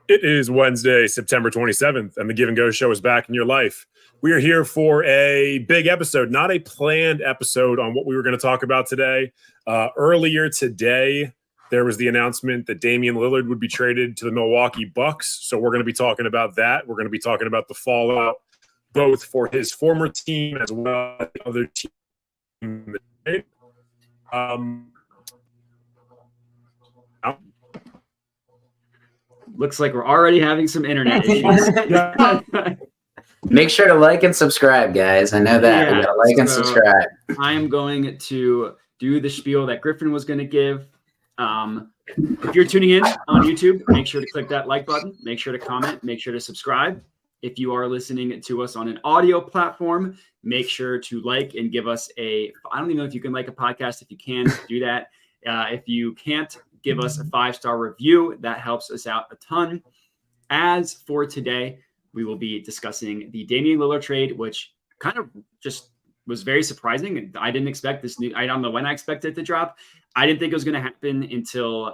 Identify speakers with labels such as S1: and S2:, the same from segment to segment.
S1: It is Wednesday, September 27th, and the Give and Go Show is back in your life. We are here for a big episode, not a planned episode on what we were going to talk about today. Earlier today, there was the announcement that Damian Lillard would be traded to the Milwaukee Bucks. So we're going to be talking about that. We're going to be talking about the fallout, both for his former team as well as the other team.
S2: Looks like we're already having some internet issues.
S3: Make sure to like and subscribe, guys. I know that.
S2: Yeah,
S3: You gotta like and subscribe.
S2: I am going to do the spiel that Griffin was going to give. If you're tuning in on YouTube, make sure to click that like button. Make sure to comment. Make sure to subscribe. If you are listening to us on an audio platform, make sure to like and give us I don't even know if you can like a podcast. If you can, do that. If you can't, give us a 5-star review. That helps us out a ton. As for today, we will be discussing the Damian Lillard trade, which kind of just was very surprising. I didn't expect this new. I don't know when I expected it to drop. I didn't think it was going to happen until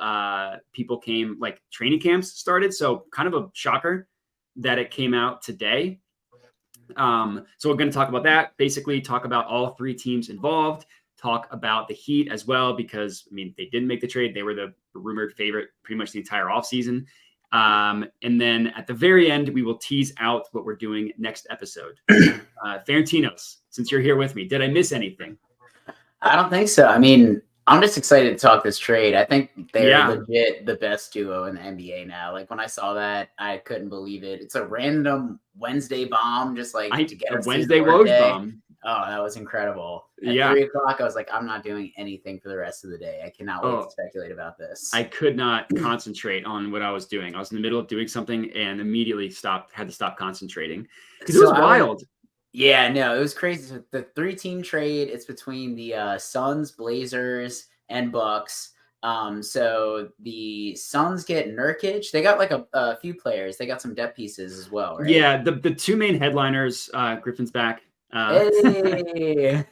S2: people came, like training camps started. So kind of a shocker that it came out today. So we're going to talk about that, basically talk about all three teams involved, talk about the Heat as well, because, I mean, they didn't make the trade. They were the rumored favorite pretty much the entire offseason. And then at the very end, we will tease out what we're doing next episode. Ferentinos, since you're here with me, did I miss anything?
S3: I don't think so. I mean, I'm just excited to talk this trade. I think they're legit the best duo in the NBA now. Like, when I saw that, I couldn't believe it. It's a random Wednesday bomb, just like to get us
S2: Wednesday Woj bomb.
S3: Oh, that was incredible. At 3 o'clock, I was like, I'm not doing anything for the rest of the day. I cannot wait to speculate about this.
S2: I could not concentrate on what I was doing. I was in the middle of doing something and immediately had to stop concentrating. Because it was wild.
S3: Yeah, no, it was crazy. So the 3-team trade, it's between the Suns, Blazers, and Bucks. So the Suns get Nurkic. They got like a few players. They got some depth pieces as well, right?
S2: Yeah, the two main headliners, Griffin's back.
S3: Hey.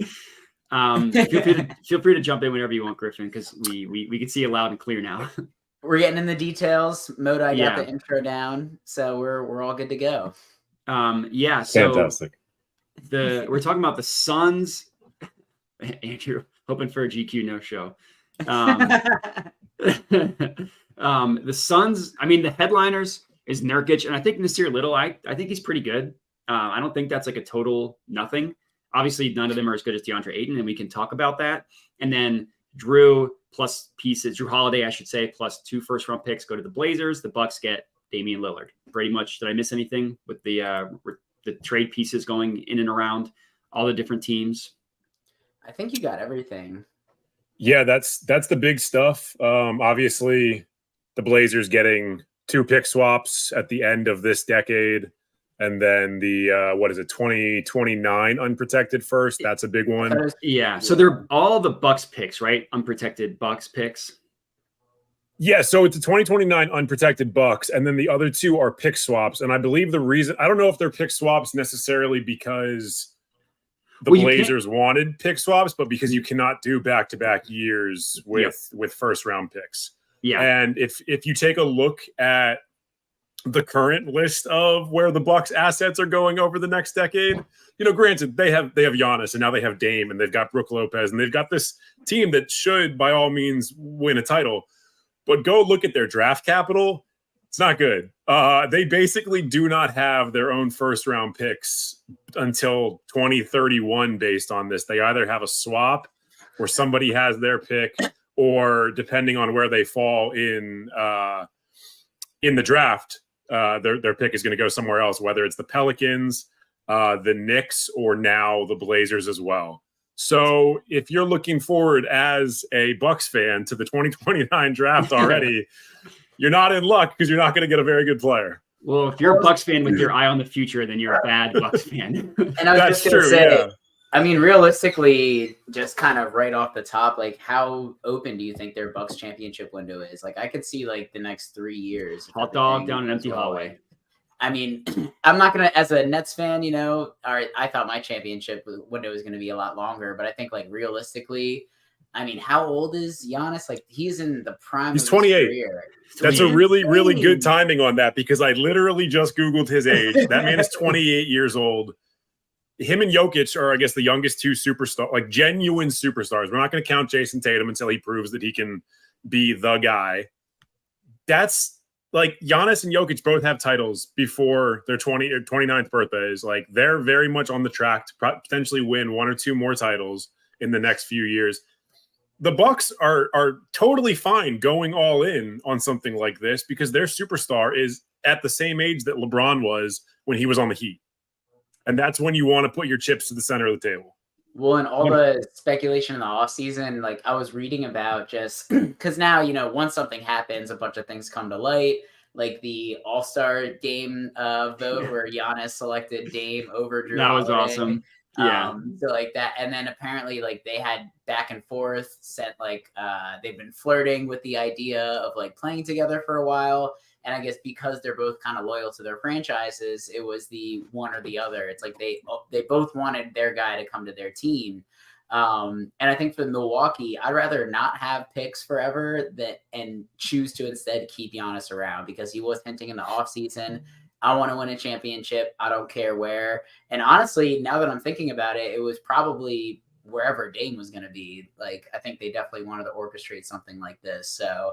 S2: Feel free to jump in whenever you want, Griffin, because we can see it loud and clear now.
S3: We're getting in the details. Modi got the intro down, so we're all good to go.
S2: So
S1: fantastic.
S2: We're talking about the Suns. Andrew, hoping for a GQ no show. The Suns, I mean, the headliners is Nurkic, and I think Nasir Little, I think he's pretty good. I don't think that's like a total nothing. Obviously, none of them are as good as DeAndre Ayton, and we can talk about that. And then Drew plus pieces, Drew Holiday, I should say, plus 2 first-round picks go to the Blazers. The Bucks get Damian Lillard. Pretty much. Did I miss anything with the trade pieces going in and around all the different teams?
S3: I think you got everything.
S1: Yeah, that's the big stuff. Obviously, the Blazers getting 2 pick swaps at the end of this decade. And then the 2029 unprotected first. That's a big one.
S2: Yeah. So they're all the Bucks picks, right? Unprotected Bucks picks.
S1: Yeah. So it's a 2029 unprotected Bucks, and then the other 2 are pick swaps. And I believe the reason, I don't know if they're pick swaps necessarily because the Blazers wanted pick swaps, but because you cannot do back-to-back years with first round picks. Yeah. And if you take a look at the current list of where the Bucks assets are going over the next decade, granted they have Giannis, and now they have Dame, and they've got Brook Lopez, and they've got this team that should by all means win a title. But go look at their draft capital. It's not good. They basically do not have their own first round picks until 2031 based on this. They either have a swap where somebody has their pick, or depending on where they fall in the draft, their pick is going to go somewhere else, whether it's the Pelicans, the Knicks, or now the Blazers as well. So if you're looking forward as a Bucks fan to the 2029 draft already, you're not in luck, because you're not going to get a very good player.
S2: Well, if you're a Bucks fan with your eye on the future, then you're a bad Bucks fan.
S3: And I was just going to say, I mean, realistically, just kind of right off the top, like, how open do you think their Bucks championship window is? Like, I could see like the next 3 years.
S2: Hot dog down an empty hallway.
S3: I mean, I'm not going to, as a Nets fan, I thought my championship window was going to be a lot longer, but I think, like, realistically, I mean, how old is Giannis? Like, he's in the prime
S1: He's
S3: of his
S1: 28.
S3: career.
S1: That's a really, really good timing on that because I literally just Googled his age. That man is 28 years old. Him and Jokic are, I guess, the youngest two superstars, like genuine superstars. We're not going to count Jason Tatum until he proves that he can be the guy. That's like Giannis and Jokic both have titles before their 29th birthdays. Like, they're very much on the track to potentially win one or two more titles in the next few years. The Bucks are totally fine going all in on something like this because their superstar is at the same age that LeBron was when he was on the Heat. And that's when you want to put your chips to the center of the table.
S3: Well, and all the speculation in the offseason, like I was reading about just because now, once something happens, a bunch of things come to light, like the All-Star game vote where Giannis selected Dame over Drew
S2: That was
S3: Holiday.
S2: awesome. Yeah.
S3: So like that, and then apparently like they had back and forth sent like they've been flirting with the idea of like playing together for a while. And I guess because they're both kind of loyal to their franchises, it was the one or the other. It's like they both wanted their guy to come to their team. And I think for Milwaukee, I'd rather not have picks forever and choose to instead keep Giannis around because he was hinting in the offseason, I want to win a championship. I don't care where. And honestly, now that I'm thinking about it, it was probably wherever Dame was going to be. Like, I think they definitely wanted to orchestrate something like this. So,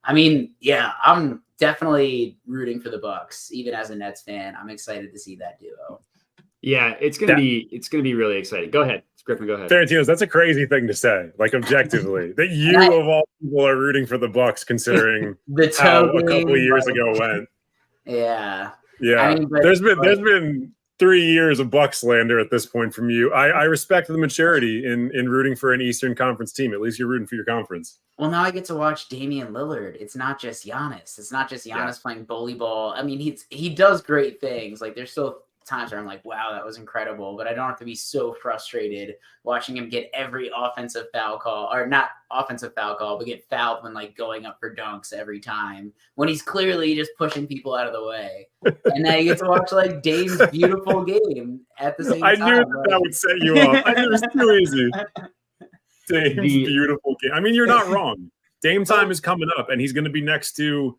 S3: I mean, yeah, I'm definitely rooting for the Bucks. Even as a Nets fan, I'm excited to see that duo.
S2: Yeah, it's gonna be really exciting. Go ahead, Griffin. Go ahead.
S1: Tarantinos, that's a crazy thing to say, like objectively, that you of all people are rooting for the Bucks, considering how a couple of years ago went.
S3: Yeah.
S1: Yeah. I mean, there's been 3 years of Bucks slander at this point from you. I respect the maturity in rooting for an Eastern Conference team. At least you're rooting for your conference.
S3: Well, now I get to watch Damian Lillard. It's not just Giannis. It's not just Giannis playing bully ball. I mean, he does great things. Like, there's still times where I'm like, wow, that was incredible. But I don't have to be so frustrated watching him get every offensive foul call, or not offensive foul call, but get fouled when like going up for dunks every time when he's clearly just pushing people out of the way. And now you get to watch like Dame's beautiful game at the same time.
S1: I knew that would set you up. I knew it was too easy. Dame's beautiful game. I mean, you're not wrong. Dame time is coming up, and he's going to be next to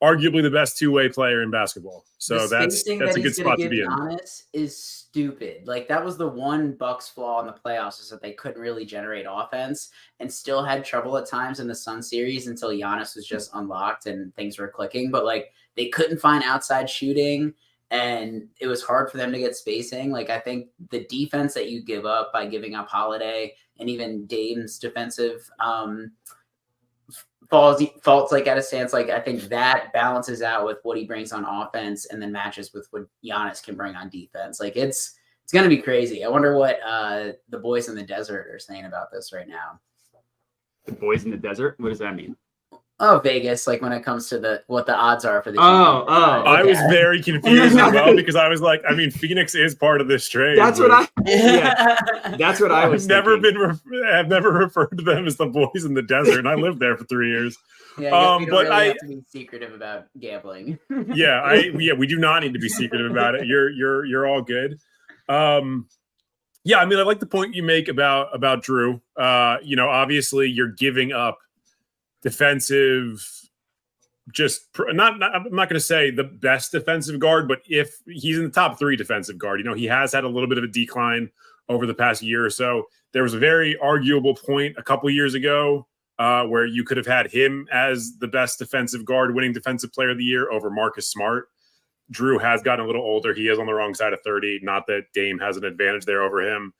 S1: arguably the best two-way player in basketball. So that's a good spot to be in.
S3: Giannis is stupid. Like, that was the one Bucks flaw in the playoffs, is that they couldn't really generate offense and still had trouble at times in the Sun series until Giannis was just unlocked and things were clicking. But like, they couldn't find outside shooting, and it was hard for them to get spacing. Like, I think the defense that you give up by giving up Holiday and even Dame's defensive faults like at a stance, like I think that balances out with what he brings on offense and then matches with what Giannis can bring on defense. Like, it's going to be crazy. I wonder what the boys in the desert are saying about this right now.
S2: The boys in the desert? What does that mean?
S3: Oh, Vegas, like when it comes to what the odds are for the
S1: I was very confused as well because I was like, I mean, Phoenix is part of this trade.
S2: That's what I was
S1: I've never referred to them as the boys in the desert, and I lived there for 3 years.
S3: Yeah, I have to be secretive about gambling.
S1: We do not need to be secretive about it. You're all good. I mean, I like the point you make about Drew. Obviously you're giving up defensive, I'm not going to say the best defensive guard, but if he's in the top 3 defensive guard, he has had a little bit of a decline over the past year or so. There was a very arguable point a couple years ago where you could have had him as the best defensive guard, winning defensive player of the year over Marcus Smart. Drew has gotten a little older. He is on the wrong side of 30. Not that Dame has an advantage there over him.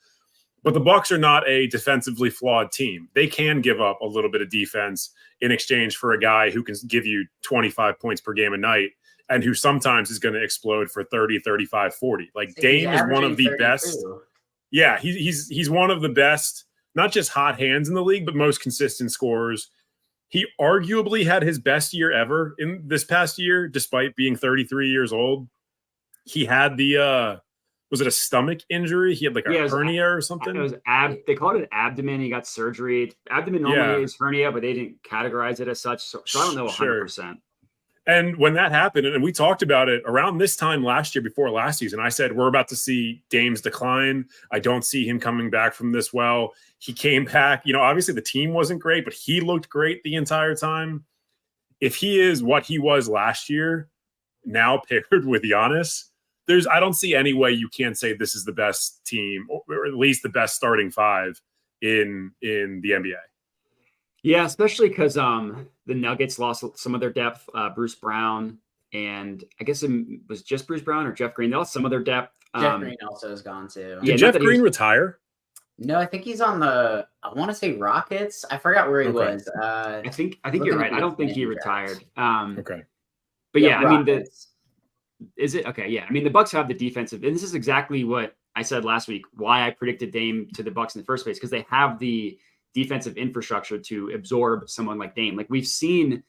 S1: But the Bucks are not a defensively flawed team. They can give up a little bit of defense in exchange for a guy who can give you 25 points per game a night and who sometimes is going to explode for 30, 35, 40. Like, Dame is one of the best. Yeah, he's one of the best, not just hot hands in the league, but most consistent scorers. He arguably had his best year ever in this past year, despite being 33 years old. He had was it a stomach injury? He had like a hernia or something?
S2: It was they called it an abdomen. He got surgery. Abdomen normally is hernia, but they didn't categorize it as such. So I don't know 100%.
S1: And when that happened, and we talked about it around this time last year, before last season, I said, we're about to see Dame's decline. I don't see him coming back from this well. He came back. Obviously the team wasn't great, but he looked great the entire time. If he is what he was last year, now paired with Giannis, I don't see any way you can't say this is the best team, or at least the best starting five in the NBA.
S2: Yeah, especially because the Nuggets lost some of their depth. Bruce Brown, and I guess it was just Bruce Brown or Jeff Green. They lost some of their depth.
S3: Jeff Green also is gone too.
S1: Did Jeff Green retire?
S3: No, I think he's on I want to say Rockets. I forgot where he was.
S2: I think you're right. I don't think he retired.
S1: Okay.
S2: But yeah, I mean, is it okay? Yeah, I mean, the Bucks have the defensive, and this is exactly what I said last week. Why I predicted Dame to the Bucks in the first place, because they have the defensive infrastructure to absorb someone like Dame. Like we've seen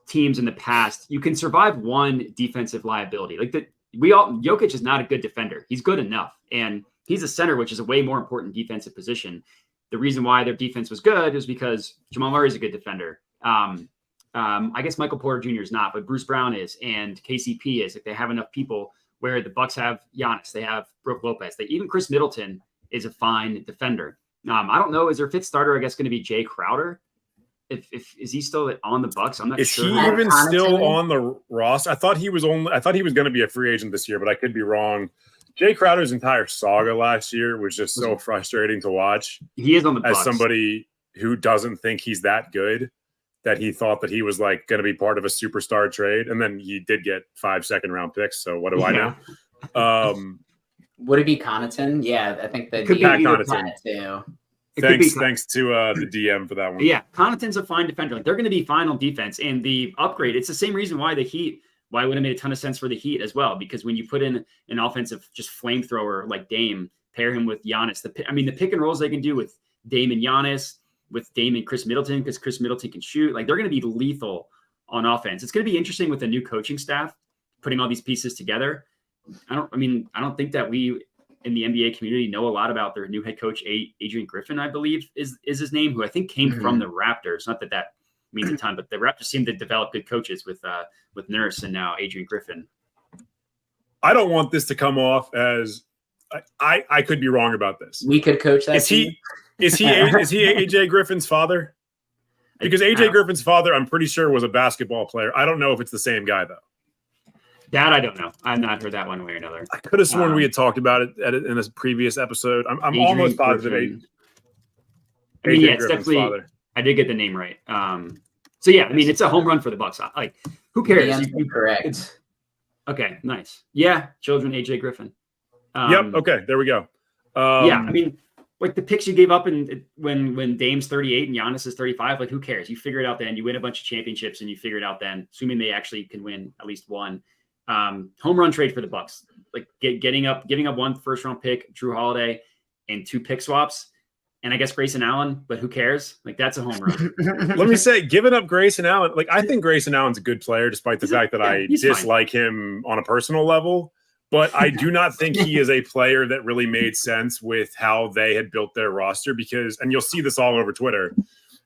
S2: teams in the past, you can survive one defensive liability. Jokic is not a good defender. He's good enough, and he's a center, which is a way more important defensive position. The reason why their defense was good is because Jamal Murray is a good defender. I guess Michael Porter Jr. is not, but Bruce Brown is, and KCP is. Like they have enough people where the Bucks have Giannis, they have Brook Lopez, even Chris Middleton is a fine defender. I don't know. Is their fifth starter, I guess, going to be Jay Crowder? Is he still on the Bucks? I'm not sure.
S1: Is he even still on the roster? I thought he was going to be a free agent this year, but I could be wrong. Jay Crowder's entire saga last year was just so frustrating to watch.
S2: He is on the Bucks.
S1: As somebody who doesn't think he's that good, that he thought that he was going to be part of a superstar trade, and then he did get 5 second-round picks. So what do I know?
S3: Would it be Connaughton? Yeah, I think that
S1: could be
S3: Connaughton too.
S1: Thanks to the DM for that one.
S2: Yeah, Connaughton's a fine defender. They're going to be fine on defense, and the upgrade. It's the same reason why why it would have made a ton of sense for the Heat as well, because when you put in an offensive just flamethrower like Dame, pair him with Giannis. The pick and rolls they can do with Dame and Giannis, with Dame and Chris Middleton, because Chris Middleton can shoot. They're going to be lethal on offense. It's going to be interesting with the new coaching staff putting all these pieces together. I don't think that we in the NBA community know a lot about their new head coach, Adrian Griffin, I believe is his name, who I think came from the Raptors. Not that means a ton, but the Raptors seem to develop good coaches with Nurse and now Adrian Griffin.
S1: I don't want this to come off as I could be wrong about this.
S3: We could coach that.
S1: Is he AJ Griffin's father? Because AJ Griffin's father, I'm pretty sure, was a basketball player. I don't know if it's the same guy though.
S2: That I don't know. I've not heard that one way or another.
S1: I could have sworn we had talked about it in a previous episode. I'm almost positive.
S2: It's definitely. Father. I did get the name right. So yeah, it's a home run for the Bucks. Who cares?
S3: You correct.
S2: Okay, nice. Yeah, children, AJ Griffin.
S1: Yep. Okay, there we go.
S2: The picks you gave up when Dame's 38 and Giannis is 35. Who cares? You figure it out then. You win a bunch of championships, and you figure it out then. Assuming they actually can win at least one. Home run trade for the Bucks. Giving up one first round pick, Drew Holiday, and 2 pick swaps. And I guess Grayson Allen, but who cares? That's a home run.
S1: Let me say, giving up Grayson Allen, I think Grayson Allen's a good player, despite the fact that I dislike him on a personal level. But I do not think he is a player that really made sense with how they had built their roster, because, and you'll see this all over Twitter,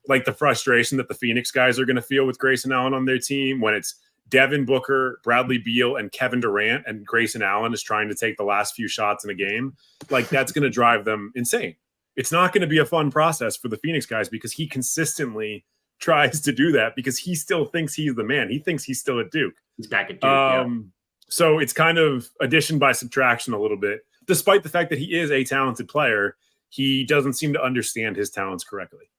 S1: the frustration that the Phoenix guys are going to feel with Grayson Allen on their team when it's Devin Booker, Bradley Beal, and Kevin Durant, and Grayson Allen is trying to take the last few shots in a game. That's going to drive them insane. It's not going to be a fun process for the Phoenix guys, because he consistently tries to do that because he still thinks he's the man. He thinks he's still at Duke.
S2: He's back at Duke.
S1: So it's kind of addition by subtraction a little bit, despite the fact that he is a talented player. He doesn't seem to understand his talents correctly.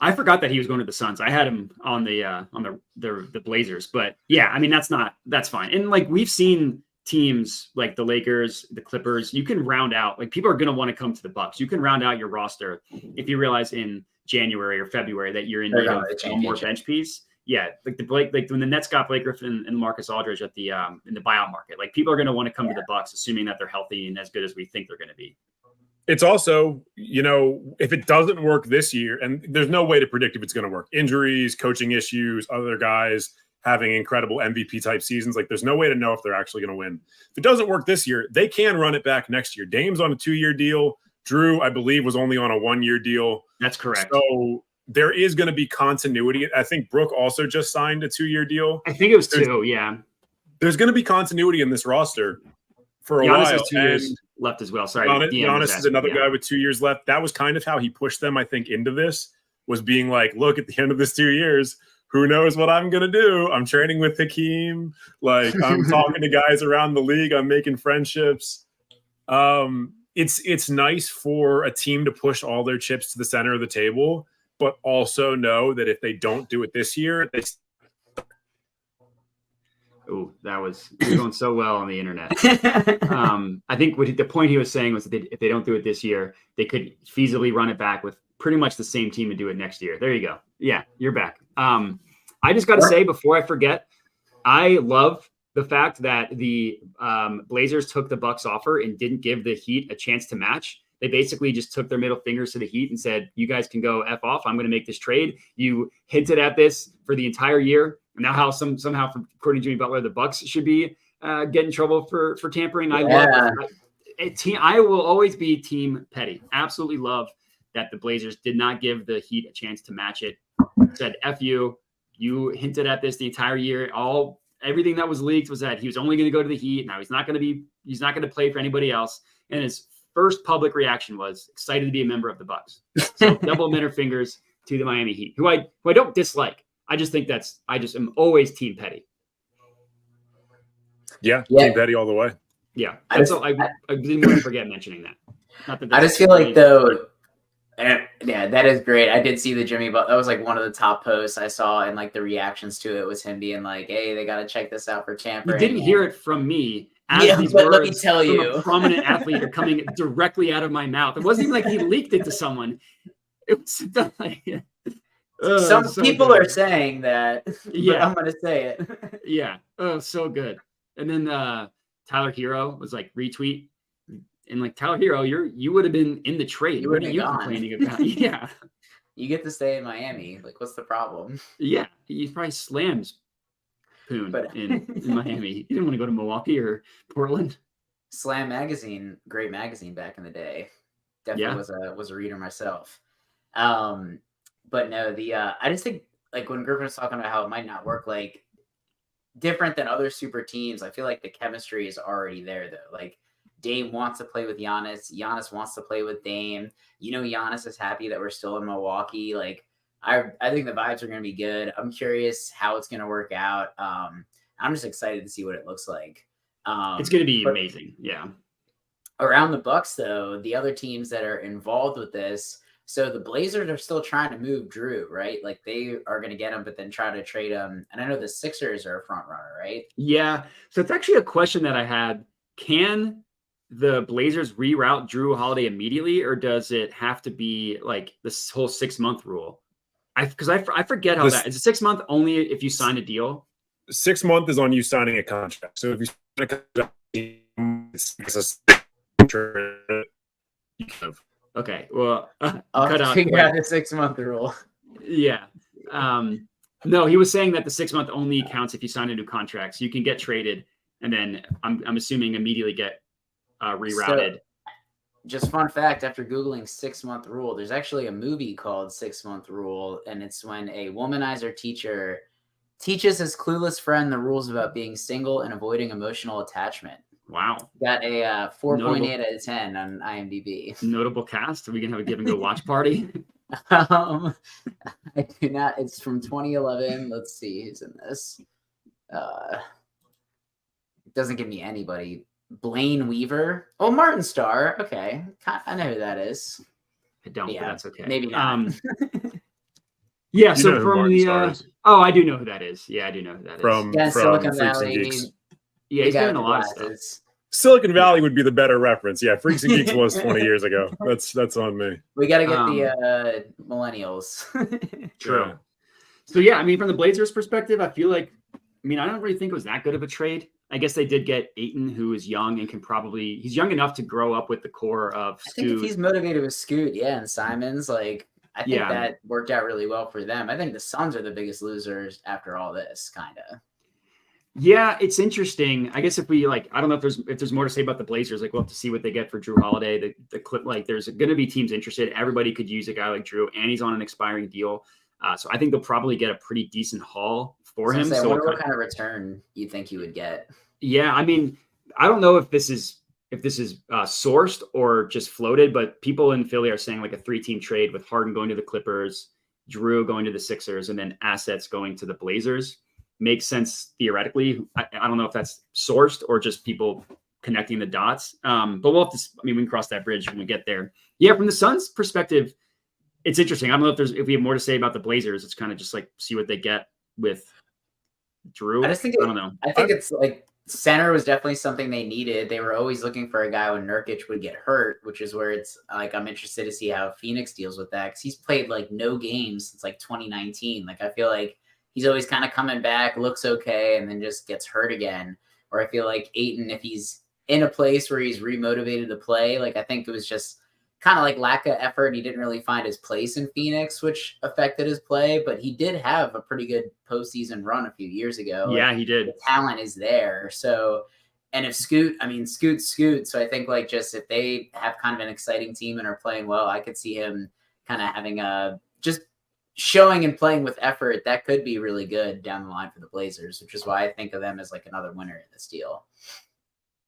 S2: I forgot that he was going to the Suns. I had him on the Blazers, but yeah, that's fine. And we've seen teams like the Lakers, the Clippers, you can round out, people are going to want to come to the Bucks. You can round out your roster if you realize in January or February that you're in need of one more bench piece. Yeah, when the Nets got Blake Griffin and Marcus Aldridge at the in the buyout market, people are going to want to come to the Bucks, assuming that they're healthy and as good as we think they're going to be.
S1: It's also, if it doesn't work this year, and there's no way to predict if it's going to work, injuries, coaching issues, other guys having incredible MVP type seasons, there's no way to know if they're actually going to win. If it doesn't work this year, they can run it back next year. Dame's on a 2-year deal. Drew, I believe, was only on a 1-year deal.
S2: That's correct.
S1: So there is going to be continuity. I think Brooke also just signed a 2-year deal.
S2: I think it was 2. Yeah.
S1: There's going to be continuity in this roster for a
S2: Giannis
S1: while.
S2: has 2 years left as well. Sorry,
S1: Giannis is another guy with 2 years left. That was kind of how he pushed them, I think, into this, was being like, look, at the end of this 2 years, who knows what I'm going to do? I'm training with Hakeem. Like, I'm talking to guys around the league. I'm making friendships. It's nice for a team to push all their chips to the center of the table, but also know that if they don't do it this year, they.
S2: Oh, that was going so well on the internet. I think the point he was saying was that if they don't do it this year, they could feasibly run it back with pretty much the same team and do it next year. There you go. Yeah, you're back. I just got to say before I forget, I love the fact that the Blazers took the Bucks offer and didn't give the Heat a chance to match. They basically just took their middle fingers to the Heat and said, you guys can go F off. I'm going to make this trade. You hinted at this for the entire year. Now how somehow, according to Jimmy Butler, the Bucks should be get in trouble for tampering. I love it. I will always be team Petty. Absolutely love that the Blazers did not give the Heat a chance to match it. Said, F you. You hinted at this the entire year. Everything that was leaked was that he was only going to go to the Heat. Now he's not going to play for anybody else. And his first public reaction was excited to be a member of the Bucks. So double middle fingers to the Miami Heat, who I don't dislike. I just think I just am always team Petty.
S1: Yeah. Team Petty all the way.
S2: Yeah. I didn't want to forget mentioning that. Not that
S3: I just feel like though, yeah, that is great. I did see the Jimmy Butler. That was like one of the top posts I saw, and like the reactions to it was him being like, "Hey, they got to check this out for tampering."
S2: You didn't hear it from me.
S3: But let me tell you,
S2: a prominent athlete are coming directly out of my mouth. It wasn't even like he leaked it to someone. It was like,
S3: some people are saying that.
S2: Yeah,
S3: but I'm gonna say it.
S2: Yeah. Oh, so good. And then Tyler Hero was like retweet. And like Tyler Hero, you would have been in the trade. What are you complaining about? Yeah.
S3: You get to stay in Miami. Like, what's the problem?
S2: Yeah. He probably slams Poon in Miami. He didn't want to go to Milwaukee or Portland.
S3: Slam Magazine, great magazine back in the day. Definitely was a reader myself. But no, I just think like when Griffin was talking about how it might not work, like different than other super teams, I feel like the chemistry is already there though. Like Dame wants to play with Giannis. Giannis wants to play with Dame. Giannis is happy that we're still in Milwaukee. Like, I think the vibes are going to be good. I'm curious how it's going to work out. I'm just excited to see what it looks like.
S2: It's going to be amazing. Yeah.
S3: Around the Bucks, though, the other teams that are involved with this. So the Blazers are still trying to move Drew, right? Like they are going to get him, but then try to trade him. And I know the Sixers are a front runner, right?
S2: Yeah. So it's actually a question that I had. Can the Blazers reroute Drew Holiday immediately, or does it have to be like this whole 6-month rule? Because I forget how that is. 6 month only if you sign a deal.
S1: 6 month is on you signing a contract. So if you sign a contract,
S2: okay. Well,
S3: I'll figure out the 6-month rule.
S2: Yeah. No, he was saying that the 6 month only counts if you sign a new contract. So you can get traded, and then I'm assuming immediately get rerouted.
S3: So, just fun fact, after Googling 6-month rule, there's actually a movie called 6-month rule, and it's when a womanizer teacher teaches his clueless friend the rules about being single and avoiding emotional attachment.
S2: Wow.
S3: Got a 4.8 out of 10 on IMDb.
S2: Notable cast. Are we going to have a give and go watch party?
S3: I do not. It's from 2011. Let's see who's in this. It doesn't give me anybody. Blaine Weaver. Oh, Martin Starr. Okay. I know who that is.
S2: I don't, but that's okay.
S3: Maybe not.
S2: Yeah, so from the I do know who that is. Yeah, I do know who that is.
S1: From
S3: Silicon
S1: Freaks
S3: Valley.
S1: and Geeks.
S2: Yeah, he's doing a lot of stuff.
S1: Silicon Valley would be the better reference. Yeah, Freaks and Geeks was 20 years ago. That's on me.
S3: We got to get the millennials.
S2: True. Yeah. So yeah, I mean, from the Blazers' perspective, I feel like, I don't really think it was that good of a trade. I guess they did get Ayton, who is young and he's young enough to grow up with the core of Scoot.
S3: I think if he's motivated with Scoot, and Simons, like, I think that worked out really well for them. I think the Suns are the biggest losers after all this, kind of.
S2: Yeah, it's interesting. I guess if we I don't know if there's more to say about the Blazers. Like, we'll have to see what they get for Drew Holiday. The clip, there's going to be teams interested. Everybody could use a guy like Drew, and he's on an expiring deal. So I think they'll probably get a pretty decent haul for him.
S3: I
S2: So
S3: wonder what kind of return you think you would get.
S2: Yeah, I mean, I don't know if this is sourced or just floated, but people in Philly are saying like a 3-team trade with Harden going to the Clippers, Drew going to the Sixers, and then assets going to the Blazers. Makes sense theoretically. I don't know if that's sourced or just people connecting the dots. But we'll have to, we can cross that bridge when we get there. Yeah, from the Suns' perspective, it's interesting. I don't know if we have more to say about the Blazers. It's kind of just see what they get with Drew.
S3: I don't know. I think it's center was definitely something they needed. They were always looking for a guy when Nurkic would get hurt, which is where it's I'm interested to see how Phoenix deals with that, because he's played no games since 2019. I feel like he's always kind of coming back, looks okay, and then just gets hurt again. Or I feel like Ayton, if he's in a place where he's remotivated to play, I think it was just kind of lack of effort. He didn't really find his place in Phoenix, which affected his play, but he did have a pretty good postseason run a few years ago.
S2: Yeah, he did.
S3: The talent is there. So, and if Scoot. So I think just if they have kind of an exciting team and are playing well, I could see him kind of having just showing and playing with effort. That could be really good down the line for the Blazers, which is why I think of them as another winner in this deal.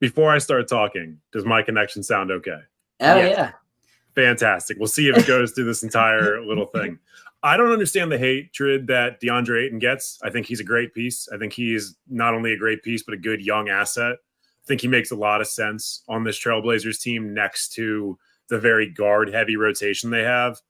S1: Before I start talking, does my connection sound okay?
S3: Oh, yeah.
S1: Fantastic. We'll see if it goes through this entire little thing. I don't understand the hatred that DeAndre Ayton gets. I think he's a great piece. I think he's not only a great piece, but a good young asset. I think he makes a lot of sense on this Trailblazers team next to the very guard-heavy rotation they have.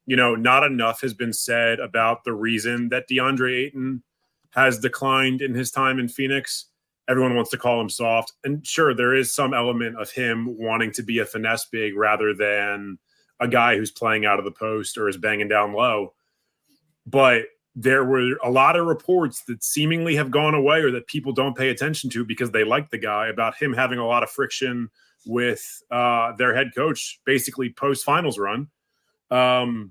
S1: Not enough has been said about the reason that DeAndre Ayton has declined in his time in Phoenix. Everyone wants to call him soft. And sure, there is some element of him wanting to be a finesse big rather than a guy who's playing out of the post or is banging down low. But there were a lot of reports that seemingly have gone away or that people don't pay attention to because they like the guy, about him having a lot of friction with their head coach, basically post-finals run. And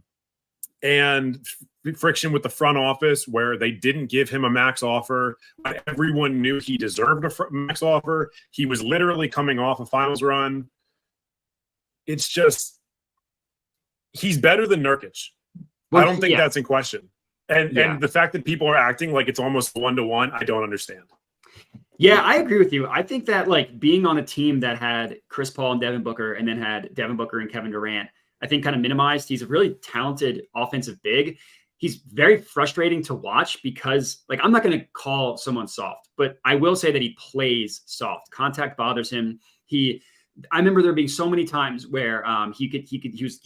S1: friction with the front office where they didn't give him a max offer. Everyone knew he deserved a max offer. He was literally coming off a finals run. It's just, he's better than Nurkic. I don't think that's in question. And the fact that people are acting like it's almost 1-to-1, I don't understand.
S2: Yeah, I agree with you. I think that being on a team that had Chris Paul and Devin Booker and then had Devin Booker and Kevin Durant, I think kind of minimized. He's a really talented offensive big. He's very frustrating to watch because I'm not going to call someone soft, but I will say that he plays soft. Contact bothers him. I remember there being so many times where he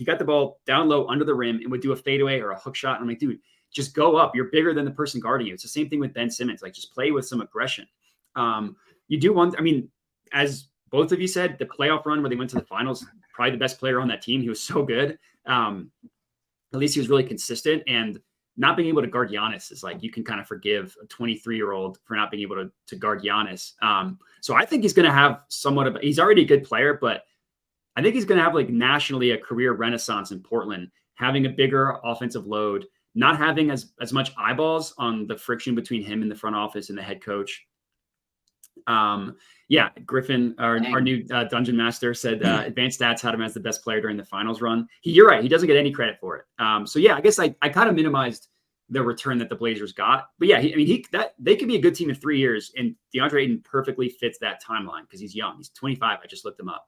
S2: got the ball down low under the rim and would do a fadeaway or a hook shot. And I'm like, dude, just go up. You're bigger than the person guarding you. It's the same thing with Ben Simmons. Just play with some aggression. You do want, as both of you said, the playoff run where they went to the finals, probably the best player on that team. He was so good. At least he was really consistent, and not being able to guard Giannis is you can kind of forgive a 23-year-old for not being able to guard Giannis. So I think he's going to have he's already a good player, but I think he's going to have nationally a career renaissance in Portland, having a bigger offensive load, not having as much eyeballs on the friction between him and the front office and the head coach. Griffin, our new dungeon master, said advanced stats had him as the best player during the finals run. You're right. He doesn't get any credit for it. I guess I kind of minimized the return that the Blazers got. But yeah, they could be a good team in 3 years, and DeAndre Ayton perfectly fits that timeline because he's young. He's 25. I just looked him up.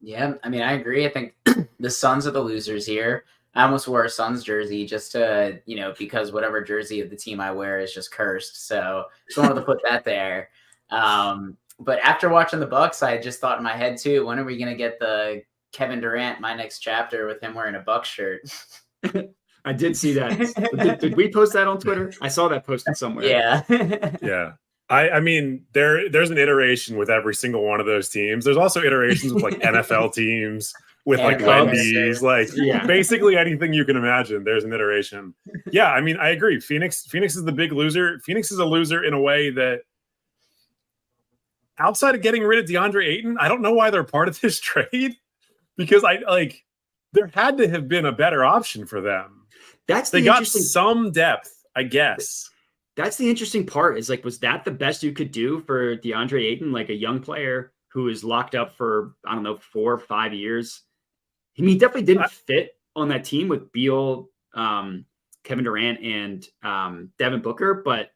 S3: Yeah, I agree. I think the Suns are the losers here. I almost wore a Suns jersey just to, because whatever jersey of the team I wear is just cursed. So just wanted to put that there. But after watching the Bucks, I just thought in my head too, when are we going to get the Kevin Durant, my next chapter, with him wearing a Bucks shirt?
S2: I did see that. Did we post that on Twitter? I saw that posted somewhere.
S3: Yeah.
S1: Yeah. There's an iteration with every single one of those teams. There's also iterations with NFL teams, with Wendy's, basically anything you can imagine. There's an iteration. Yeah, I agree. Phoenix is the big loser. Phoenix is a loser in a way that, outside of getting rid of DeAndre Ayton, I don't know why they're part of this trade, because there had to have been a better option for them. They got some depth, I guess.
S2: That's the interesting part is like, was that the best you could do for DeAndre Ayton, like a young player who is locked up for, I don't know, 4 or 5 years? I mean, he definitely didn't fit on that team with Beal, Kevin Durant, and Devin Booker, but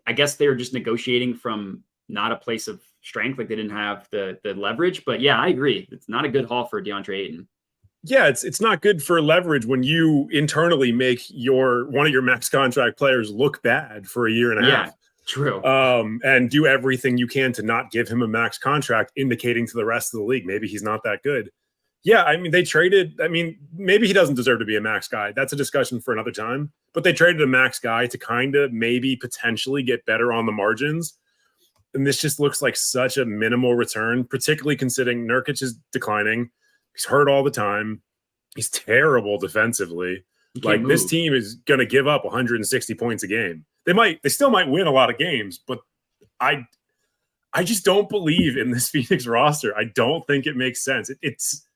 S2: I guess they were just negotiating from not a place of strength. Like they didn't have the leverage, but yeah, I agree. It's not a good haul for DeAndre Ayton.
S1: Yeah, it's not good for leverage when you internally make one of your max contract players look bad for a year and a half.
S2: True.
S1: And do everything you can to not give him a max contract, indicating to the rest of the league maybe he's not that good. Yeah, I mean, they traded. I mean, maybe he doesn't deserve to be a max guy. That's a discussion for another time. But they traded a max guy to kind of maybe potentially get better on the margins. And this just looks like such a minimal return, particularly considering Nurkic is declining. He's hurt all the time. He's terrible defensively. Like this team is going to give up 160 points a game. They still might win a lot of games, but I just don't believe in this Phoenix roster. I don't think it makes sense. It's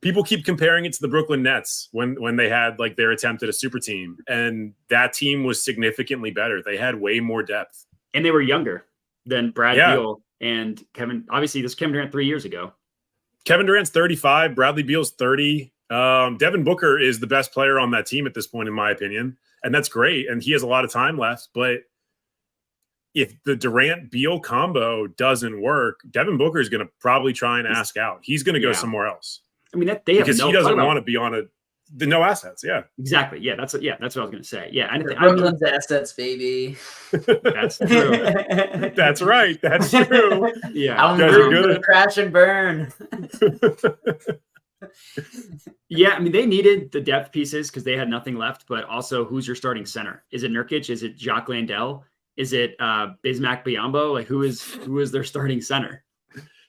S1: people keep comparing it to the Brooklyn Nets when they had like their attempt at a super team, and that team was significantly better. They had way more depth,
S2: and they were younger than Brad Beal and Kevin. Obviously, this was Kevin Durant 3 years ago.
S1: Kevin Durant's 35. Bradley Beal's 30. Devin Booker is the best player on that team at this point, in my opinion. And that's great. And he has a lot of time left. But if the Durant-Beal combo doesn't work, Devin Booker is going to probably try and ask out. He's going to go somewhere else.
S2: I mean,
S1: because he doesn't want to be on the no assets. Yeah,
S2: exactly. Yeah, that's what I was going to say. Yeah,
S3: Brooklyn's assets, baby.
S2: That's true.
S1: That's right. That's true.
S3: Yeah, I'm going to crash and burn.
S2: Yeah, I mean, they needed the depth pieces because they had nothing left. But also, who's your starting center? Is it Nurkic? Is it Jacques Landale? Is it Bismack Biyombo? Like, who is their starting center?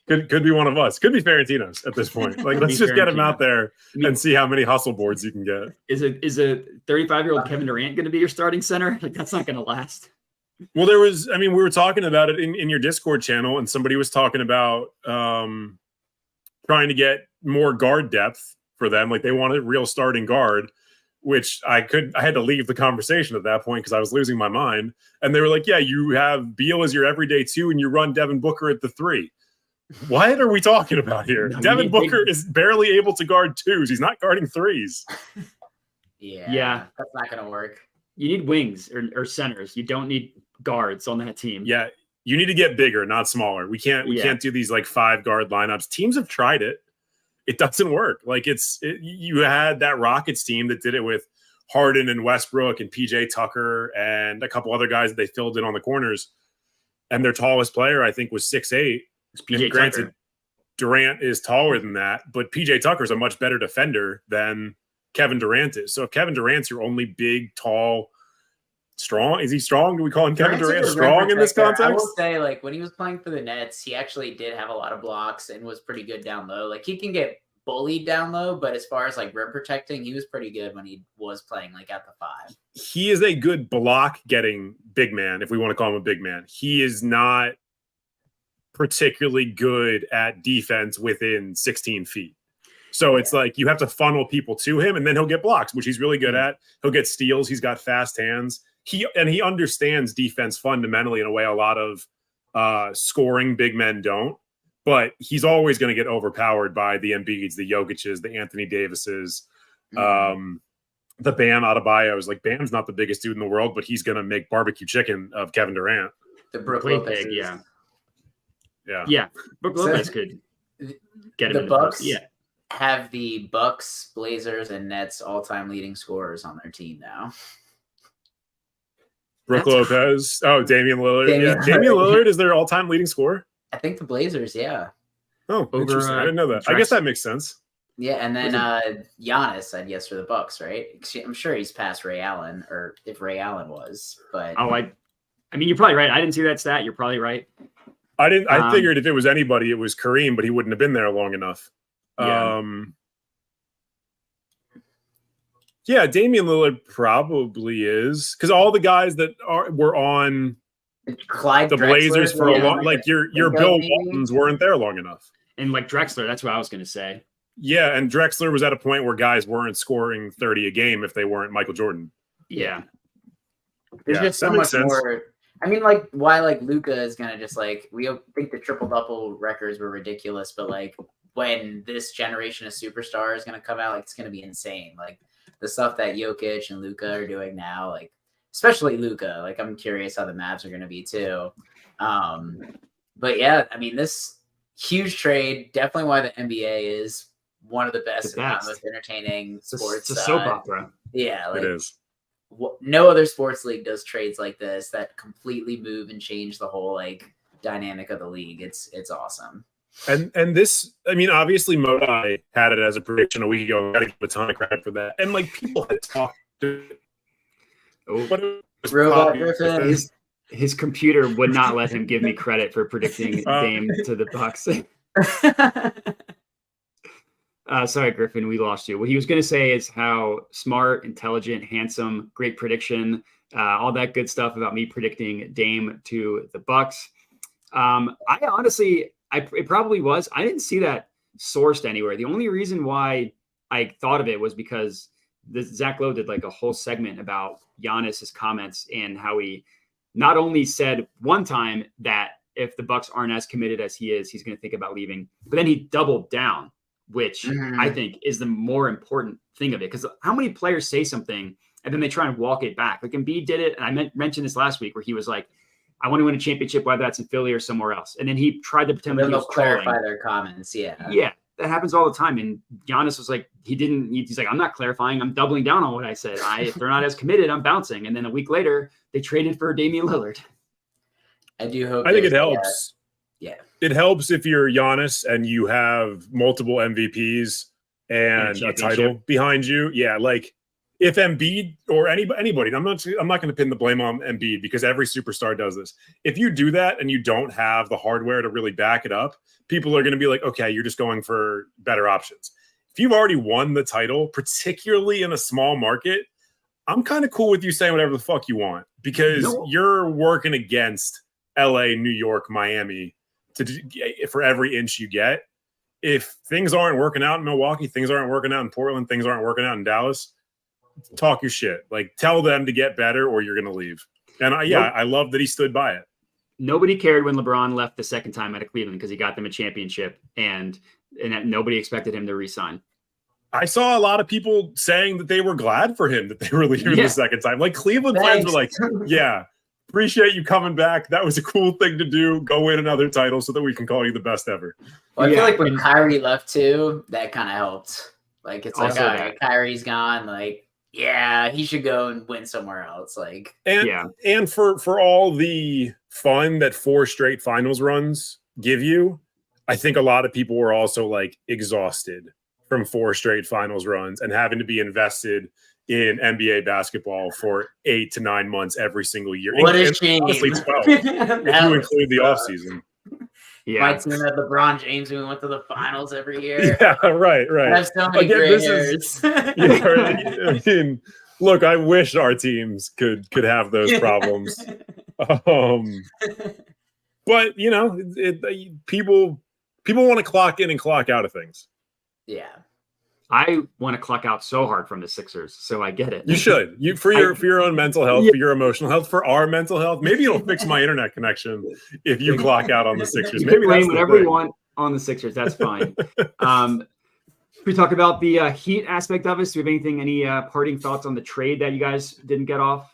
S1: Could be one of us. Could be Ferentino's at this point. Like, let's just get him out there and see how many hustle boards you can get.
S2: Is a 35-year-old Kevin Durant going to be your starting center? Like, that's not going to last.
S1: Well, we were talking about it in your Discord channel, and somebody was talking about trying to get more guard depth for them. Like, they wanted a real starting guard, which I had to leave the conversation at that point because I was losing my mind. And they were like, yeah, you have Beal as your everyday 2 and you run Devin Booker at the 3. What are we talking about here? No, Devin Booker is barely able to guard 2s. He's not guarding 3s.
S2: Yeah.
S3: That's not going to work.
S2: You need wings or centers. You don't need guards on that team.
S1: Yeah. You need to get bigger, not smaller. We can't do these like 5 guard lineups. Teams have tried it. It doesn't work. Like you had that Rockets team that did it with Harden and Westbrook and PJ Tucker and a couple other guys that they filled in on the corners. And their tallest player, I think, was 6'8".
S2: PJ
S1: granted,
S2: Tucker.
S1: Durant is taller than that, but PJ Tucker is a much better defender than Kevin Durant is. So if Kevin Durant's your only big, tall, strong, is he strong? Do we call him Kevin Durant strong in this context?
S3: I will say, like, when he was playing for the Nets, he actually did have a lot of blocks and was pretty good down low. Like, he can get bullied down low, but as far as like rim protecting, he was pretty good when he was playing like at the 5.
S1: He is a good block getting big man, if we want to call him a big man. He is not particularly good at defense within 16 feet. So it's like you have to funnel people to him, and then he'll get blocks, which he's really good at. He'll get steals. He's got fast hands. He understands defense fundamentally in a way a lot of scoring big men don't. But he's always going to get overpowered by the Embiids, the Jokic's, the Anthony Davis's, the Bam Adebayos. Like, Bam's not the biggest dude in the world, but he's going to make barbecue chicken of Kevin Durant.
S3: The Brook Lopez,
S2: yeah. Brook Lopez could get him.
S3: The Bucks have the Bucks, Blazers, and Nets all-time leading scorers on their team now.
S1: Brook Lopez. Oh, Damian Lillard. Damian Lillard is their all-time leading scorer?
S3: I think the Blazers, yeah.
S1: Oh, interesting. I didn't know that. I guess that makes sense.
S3: Yeah, and then Giannis, I guess, for the Bucks, right? I'm sure he's past Ray Allen, or if Ray Allen was, but
S2: I mean, you're probably right. I didn't see that stat. You're probably right.
S1: I didn't. I figured if it was anybody, it was Kareem, but he wouldn't have been there long enough. Yeah, Damian Lillard probably is, because all the guys that were on
S3: Clyde
S1: the Blazers for a long, like your Bill Waltons weren't there long enough.
S2: And like Drexler, that's what I was going to say.
S1: Yeah, and Drexler was at a point where guys weren't scoring 30 a game if they weren't Michael Jordan.
S2: Yeah.
S3: There's
S1: Yeah,
S3: just so
S1: that makes
S3: much
S1: sense.
S3: more. I mean, like, why, like, Luca is gonna just like, we think the triple double records were ridiculous, but like when this generation of superstars is gonna come out, like, it's gonna be insane. Like the stuff that Jokic and Luca are doing now, like especially Luca. Like I'm curious how the Mavs are gonna be too. But yeah, I mean, this huge trade, definitely why the NBA is one of the best, if not most entertaining sports.
S2: It's a soap opera.
S3: Yeah, like
S1: It is.
S3: no other sports league does trades like this that completely move and change the whole like dynamic of the league. It's awesome.
S1: And this, I mean, obviously Modi had it as a prediction a week ago. I got to give a ton of credit for that. And like people had talked to
S3: Robot Griffin.
S2: His computer would not let him give me credit for predicting Dame to the Bucks. Sorry, Griffin, we lost you. What he was going to say is how smart, intelligent, handsome, great prediction, all that good stuff about me predicting Dame to the Bucks. I honestly, it probably was. I didn't see that sourced anywhere. The only reason why I thought of it was because Zach Lowe did like a whole segment about Giannis's comments and how he not only said one time that if the Bucks aren't as committed as he is, he's going to think about leaving, but then he doubled down, which I think is the more important thing of it. Because how many players say something and then they try and walk it back? Like Embiid did it, and I mentioned this last week where he was like, I want to win a championship, whether that's in Philly or somewhere else. And then he tried to pretend that he was
S3: clarify their comments. Yeah,
S2: that happens all the time. And Giannis was like, he's like, I'm not clarifying. I'm doubling down on what I said. If they're not as committed, I'm bouncing. And then a week later, they traded for Damian Lillard.
S3: I do hope.
S1: I think it helps.
S3: Yeah.
S1: It helps if you're Giannis and you have multiple MVPs and a title behind you. Yeah, like if Embiid or anybody, I'm not going to pin the blame on Embiid because every superstar does this. If you do that and you don't have the hardware to really back it up, people are going to be like, okay, you're just going for better options. If you've already won the title, particularly in a small market, I'm kind of cool with you saying whatever the fuck you want because you're working against LA, New York, Miami for every inch you get. If things aren't working out in Milwaukee, things aren't working out in Portland, things aren't working out in Dallas, talk your shit. Like tell them to get better or you're going to leave. And I love that he stood by it.
S2: Nobody cared when LeBron left the second time out of Cleveland because he got them a championship and nobody expected him to resign.
S1: I saw a lot of people saying that they were glad for him that they were leaving the second time. Like Cleveland fans were like, yeah, appreciate you coming back. That was a cool thing to do. Go win another title so that we can call you the best ever.
S3: Well, I feel like when Kyrie left too, that kind of helped. Like it's like, all right, Kyrie's gone. Like, yeah, he should go and win somewhere else. Like,
S1: and for all the fun that 4 straight finals runs give you, I think a lot of people were also like exhausted from 4 straight finals runs and having to be invested in NBA basketball for 8 to 9 months every single year.
S3: What a shame.
S1: Honestly, 12 if you include the offseason.
S3: Yeah. My team had LeBron James and we went to the finals every year.
S1: Yeah, right.
S3: I have so many gray hairs.
S1: I mean, look, I wish our teams could have those problems. But, you know, people want to clock in and clock out of things.
S3: Yeah.
S2: I want to clock out so hard from the Sixers, so I get it.
S1: You should. For your own mental health, for your emotional health, for our mental health. Maybe it'll fix my internet connection if you clock out on the Sixers.
S2: You
S1: Maybe
S2: can blame whatever you want on the Sixers. That's fine. We talk about the Heat aspect of it. Do we have any parting thoughts on the trade that you guys didn't get off?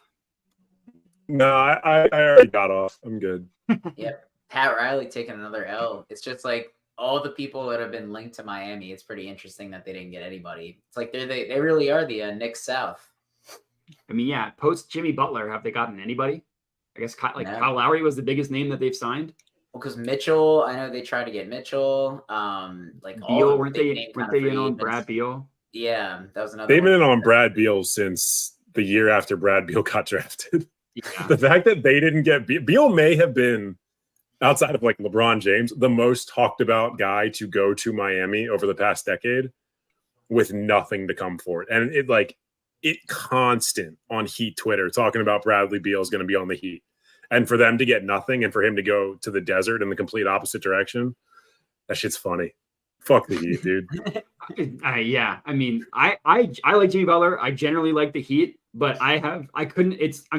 S1: No, I already got off. I'm good.
S3: Yep. Pat Riley taking another L. It's just like all the people that have been linked to Miami. It's pretty interesting that they didn't get anybody. It's like they really are the Knicks South.
S2: I mean, yeah. Post Jimmy Butler, have they gotten anybody? I guess Kyle Lowry was the biggest name that they've signed.
S3: Well, because Mitchell, I know they tried to get Mitchell. Like
S2: Beal, weren't they in on Brad Beal?
S3: Yeah, that was another.
S1: They've been in on Brad Beal since the year after Brad Beal got drafted. Yeah. The fact that they didn't get Beal may have been, outside of like LeBron James, the most talked about guy to go to Miami over the past decade with nothing to come for it. And it constant on Heat Twitter talking about Bradley Beal is going to be on the Heat. And for them to get nothing and for him to go to the desert in the complete opposite direction, that shit's funny. Fuck the Heat, dude.
S2: Yeah. I mean, I like Jimmy Butler. I generally like the Heat. but I'm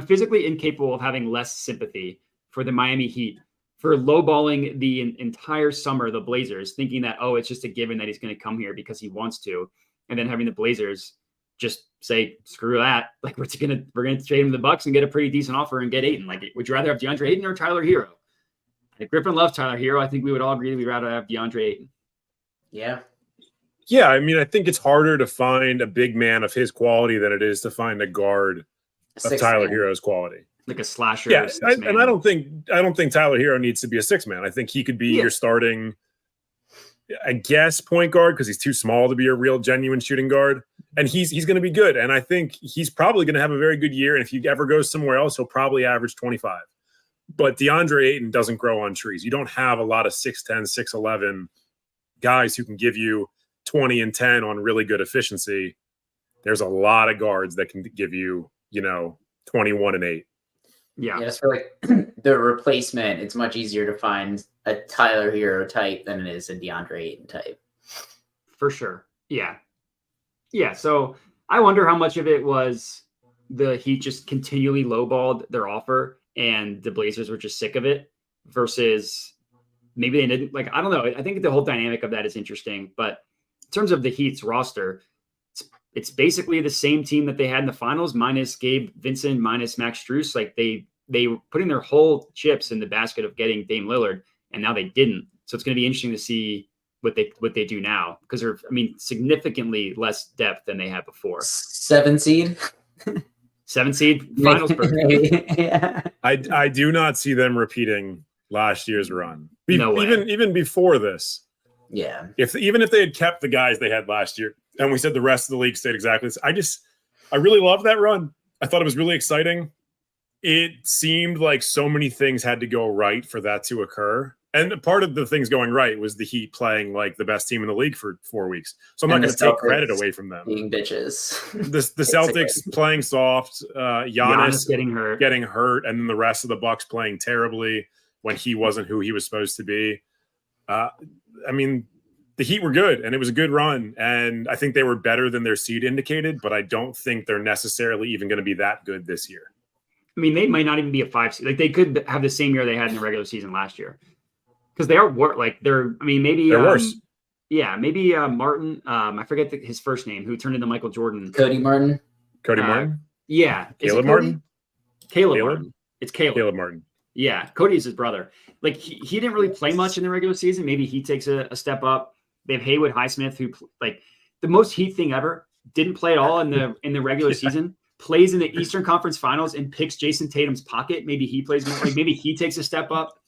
S2: physically incapable of having less sympathy for the Miami Heat for lowballing the entire summer, the Blazers, thinking that, oh, it's just a given that he's going to come here because he wants to. And then having the Blazers just say, screw that. Like, we're going to trade him to the Bucks and get a pretty decent offer and get Ayton. Like, would you rather have DeAndre Ayton or Tyler Hero? If Griffin loves Tyler Hero, I think we would all agree that we'd rather have DeAndre Ayton.
S3: Yeah.
S1: Yeah, I mean, I think it's harder to find a big man of his quality than it is to find a guard of Tyler Hero's quality.
S2: Like a slasher.
S1: Yeah, and I don't think Tyler Hero needs to be a 6-man. I think he could be your starting, I guess, point guard because he's too small to be a real genuine shooting guard. And he's going to be good. And I think he's probably going to have a very good year. And if he ever goes somewhere else, he'll probably average 25. But DeAndre Ayton doesn't grow on trees. You don't have a lot of 6'10", 6'11" guys who can give you 20 and 10 on really good efficiency. There's a lot of guards that can give you, 21 and 8.
S2: Yeah.
S3: Just for like the replacement, it's much easier to find a Tyler Hero type than it is a DeAndre Ayton type.
S2: For sure. Yeah. Yeah. So I wonder how much of it was the Heat just continually lowballed their offer and the Blazers were just sick of it versus maybe they didn't. Like, I don't know. I think the whole dynamic of that is interesting. But in terms of the Heat's roster, it's basically the same team that they had in the finals, minus Gabe Vincent, minus Max Strus. Like they were putting their whole chips in the basket of getting Dame Lillard, and now they didn't. So it's going to be interesting to see what they do now because they're, significantly less depth than they had before.
S3: 7 seed.
S2: 7 seed finals.
S3: Yeah.
S1: I do not see them repeating last year's run.
S2: No way.
S1: Even before this.
S3: Yeah.
S1: Even if they had kept the guys they had last year, and we said the rest of the league stayed exactly this, I really loved that run. I thought it was really exciting. It seemed like so many things had to go right for that to occur. And part of the things going right was the Heat playing like the best team in the league for 4 weeks. So I'm not going to take credit away from them.
S3: Being bitches.
S1: The Celtics playing soft, Giannis getting hurt, and then the rest of the Bucks playing terribly when he wasn't who he was supposed to be. The Heat were good, and it was a good run, and I think they were better than their seed indicated, but I don't think they're necessarily even going to be that good this year.
S2: They might not even be a 5 seed. Like, they could have the same year they had in the regular season last year. Because they are maybe
S1: they're worse.
S2: Yeah, maybe Martin. I forget his first name. Who turned into Michael Jordan?
S3: Cody Martin.
S1: Martin.
S2: Yeah,
S1: Caleb Martin.
S2: Caleb Martin. It's Caleb.
S1: Caleb Martin.
S2: Yeah, Cody is his brother. Like he didn't really play much in the regular season. Maybe he takes a step up. They have Haywood Highsmith, who like the most Heat thing ever. Didn't play at all in the regular season. Plays in the Eastern Conference Finals and picks Jason Tatum's pocket. Maybe he plays more. Like maybe he takes a step up.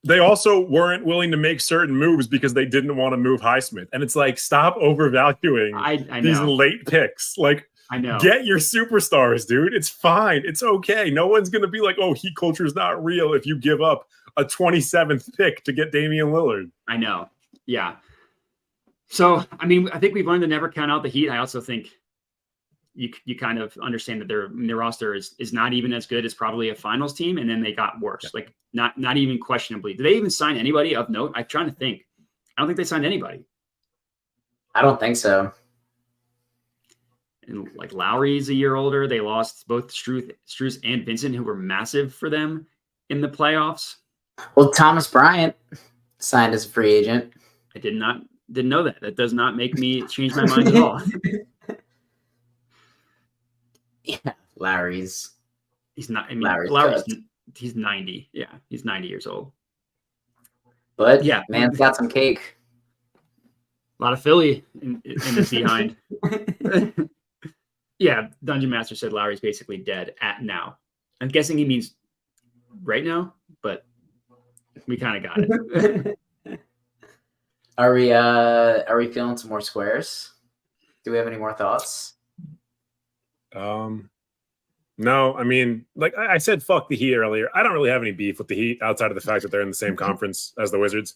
S1: They also weren't willing to make certain moves because they didn't want to move Highsmith. And it's like, stop overvaluing these late picks. Like,
S2: I know.
S1: Get your superstars, dude. It's fine. It's okay. No one's going to be like, oh, Heat culture is not real if you give up a 27th pick to get Damian Lillard.
S2: I know. Yeah. So, I think we've learned to never count out the Heat. I also think you kind of understand that their roster is not even as good as probably a finals team, and then they got worse. Yeah. Like not even questionably. Did they even sign anybody of note? I'm trying to think. I don't think they signed anybody.
S3: I don't think so.
S2: And like Lowry's a year older. They lost both Strus and Vincent, who were massive for them in the playoffs.
S3: Well, Thomas Bryant signed as a free agent.
S2: I didn't know that. That does not make me change my mind at all.
S3: Yeah, Lowry's.
S2: He's not. He's 90. Yeah, he's 90 years old.
S3: But yeah, man's got some cake.
S2: A lot of Philly in the behind. Yeah, Dungeon Master said Lowry's basically dead at now. I'm guessing he means right now, but we kind of got it.
S3: Are we feeling some more squares? Do we have any more thoughts?
S1: No, like I said, fuck the Heat earlier. I don't really have any beef with the Heat outside of the fact that they're in the same conference as the Wizards.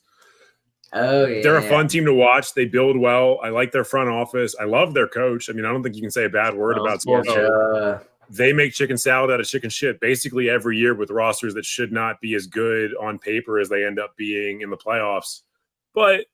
S3: Oh, yeah.
S1: They're a fun team to watch. They build well. I like their front office. I love their coach. I don't think you can say a bad word about Spo. They make chicken salad out of chicken shit basically every year with rosters that should not be as good on paper as they end up being in the playoffs. But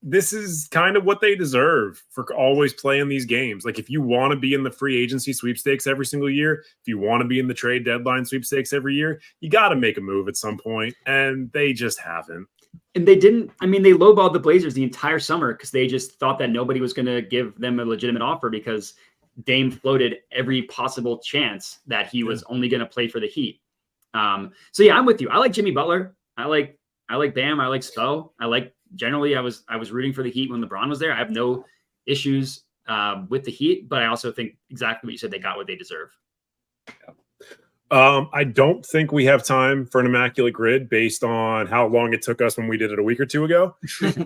S1: this is kind of what they deserve for always playing these games. Like, if you want to be in the free agency sweepstakes every single year, if you want to be in the trade deadline sweepstakes every year, you got to make a move at some point, and they just haven't.
S2: And they didn't. I mean, they lowballed the Blazers the entire summer because they just thought that nobody was going to give them a legitimate offer because Dame floated every possible chance that he was only going to play for the Heat. So yeah, I'm with you. I like Jimmy Butler. I like Bam. I like Spo. Generally, I was rooting for the Heat when LeBron was there. I have no issues with the Heat, but I also think exactly what you said. They got what they deserve.
S1: I don't think we have time for an immaculate grid based on how long it took us when we did it a week or two ago.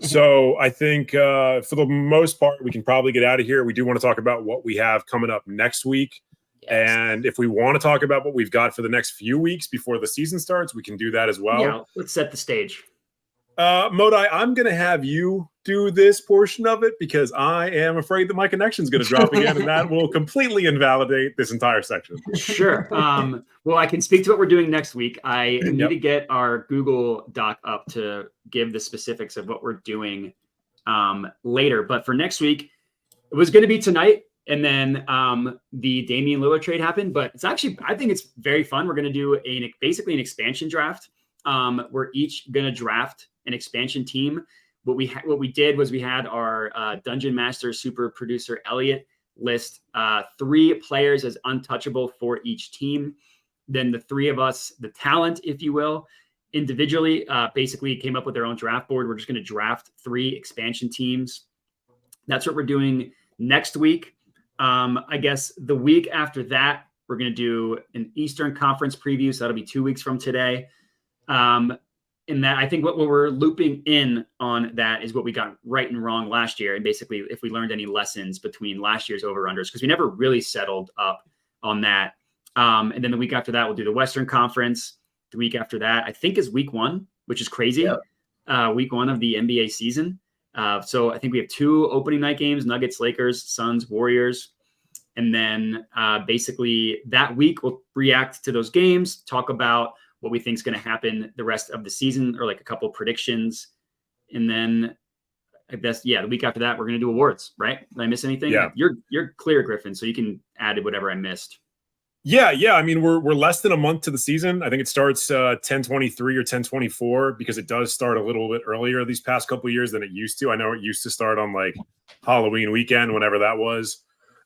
S1: So I think for the most part, we can probably get out of here. We do want to talk about what we have coming up next week. Yes. And if we want to talk about what we've got for the next few weeks before the season starts, we can do that as well.
S2: Yeah, let's set the stage.
S1: Modai, I'm going to have you do this portion of it because I am afraid that my connection is going to drop again, and that will completely invalidate this entire section.
S2: Sure. Well, I can speak to what we're doing next week. I need to get our Google Doc up to give the specifics of what we're doing later. But for next week, it was going to be tonight, and then the Damian Lillard trade happened. But it's actually, I think it's very fun. We're going to do basically an expansion draft. We're each going to draft an expansion team. What we did was we had our Dungeon Master super producer Elliot list 3 players as untouchable for each team. Then the 3 of us, the talent, if you will, individually basically came up with their own draft board. We're just going to draft 3 expansion teams. That's what we're doing next week. I guess the week after that, we're going to do an Eastern Conference preview. So that'll be 2 weeks from today. And that I think what we're looping in on that is what we got right and wrong last year. And basically, if we learned any lessons between last year's over-unders, because we never really settled up on that. And then the week after that, we'll do the Western Conference. The week after that, I think, is week 1, which is crazy. Yep. Week 1 of the NBA season. So I think we have 2 opening night games, Nuggets, Lakers, Suns, Warriors. And then basically that week, we'll react to those games, talk about what we think is going to happen the rest of the season, or like a couple predictions. And then I guess, the week after that, we're going to do awards, right? Did I miss anything?
S1: Yeah.
S2: You're clear, Griffin, so you can add whatever I missed.
S1: Yeah. I mean, we're less than a month to the season. I think it starts 10/23 or 10/24 because it does start a little bit earlier these past couple of years than it used to. I know it used to start on like Halloween weekend, whenever that was.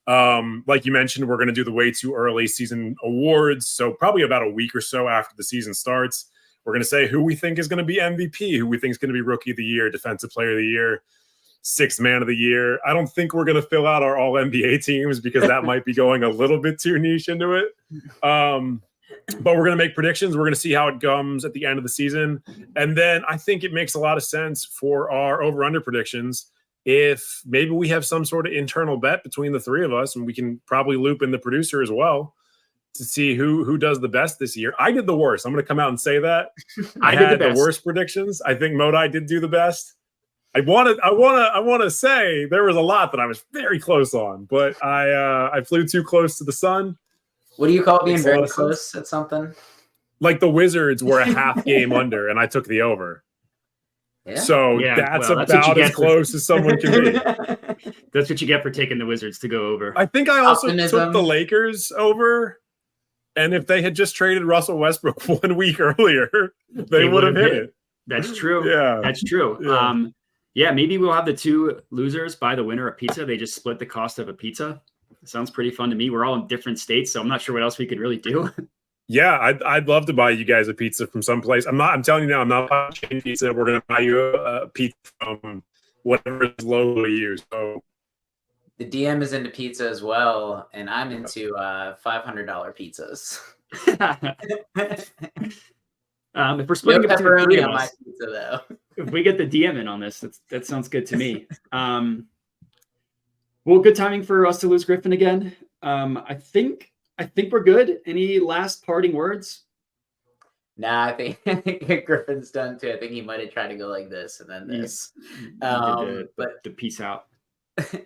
S1: Like you mentioned, we're going to do the way too early season awards. So probably about a week or so after the season starts, we're going to say who we think is going to be MVP, who we think is going to be Rookie of the Year, Defensive Player of the Year, Sixth Man of the Year. I don't think we're going to fill out our all NBA teams because that might be going a little bit too niche into it. But we're going to make predictions. We're going to see how it comes at the end of the season. And then I think it makes a lot of sense for our over-under predictions if maybe we have some sort of internal bet between the 3 of us, and we can probably loop in the producer as well to see who does the best this year. I did the worst. I'm going to come out and say that. I had the worst predictions. I think Modai did do the best. I want to say there was a lot that I was very close on, but I flew too close to the sun.
S3: What do you call being very close at something?
S1: Like the Wizards were a half game under, and I took the over.
S3: Yeah.
S1: So that's about as close as someone can be.
S2: That's what you get for taking the Wizards to go over.
S1: I think I also took the Lakers over. And if they had just traded Russell Westbrook 1 week earlier, they would have hit it.
S2: That's true.
S1: Yeah.
S2: That's true.
S1: Yeah.
S2: Maybe we'll have the 2 losers buy the winner a pizza. They just split the cost of a pizza. It sounds pretty fun to me. We're all in different states, so I'm not sure what else we could really do.
S1: Yeah, I'd love to buy you guys a pizza from someplace. I'm telling you now, I'm not buying chain pizza. We're going to buy you a pizza from whatever is local to you. So
S3: the DM is into pizza as well, and I'm into $500 pizzas.
S2: If we're splitting it between 3 of us,
S3: pizza, though.
S2: If we get the DM in on this, that sounds good to me. Well, good timing for us to lose Griffin again. I think we're good. Any last parting words?
S3: Nah, I think Griffin's done too. I think he might have tried to go like this and then this.
S2: But the peace out.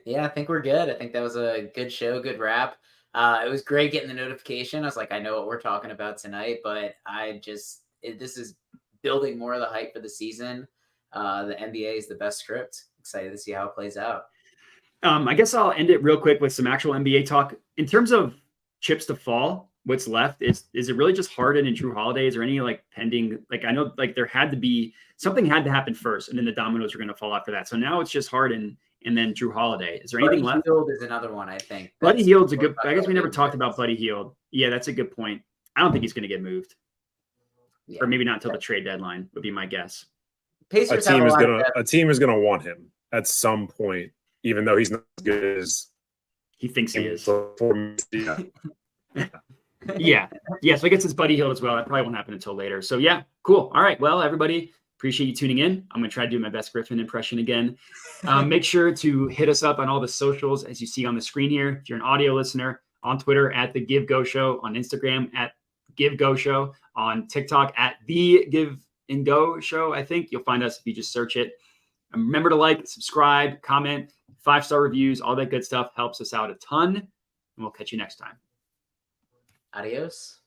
S3: Yeah, I think we're good. I think that was a good show, good wrap. It was great getting the notification. I was like, I know what we're talking about tonight, but this is building more of the hype for the season. The NBA is the best script, excited to see how it plays out.
S2: I guess I'll end it real quick with some actual NBA talk. In terms of chips to fall, what's left is it really just Harden and Drew Holiday? Is there any like pending? Like I know like there had to be something had to happen first, and then the dominoes are going to fall after that. So now it's just Harden and then Drew Holiday. Is there anything left?
S3: Buddy Hield is another one, I think.
S2: Buddy Hield's a good. I guess we never talked about Buddy Hield. Yeah, that's a good point. I don't think he's going to get moved, or maybe not until the trade deadline would be my guess.
S3: Pacers
S1: a team is gonna want him at some point, even though he's not as good as
S2: he thinks he is.
S1: Yeah.
S2: Yeah. So I guess it's Buddy Hield as well. That probably won't happen until later. So yeah, cool. All right. Well, everybody, appreciate you tuning in. I'm going to try to do my best Griffin impression again. Make sure to hit us up on all the socials as you see on the screen here. If you're an audio listener, on Twitter at The Give Go Show, on Instagram at Give Go Show, on TikTok at The Give and Go Show. I think you'll find us if you just search it. And remember to like, subscribe, comment, 5-star reviews, all that good stuff helps us out a ton. And we'll catch you next time.
S3: Adios.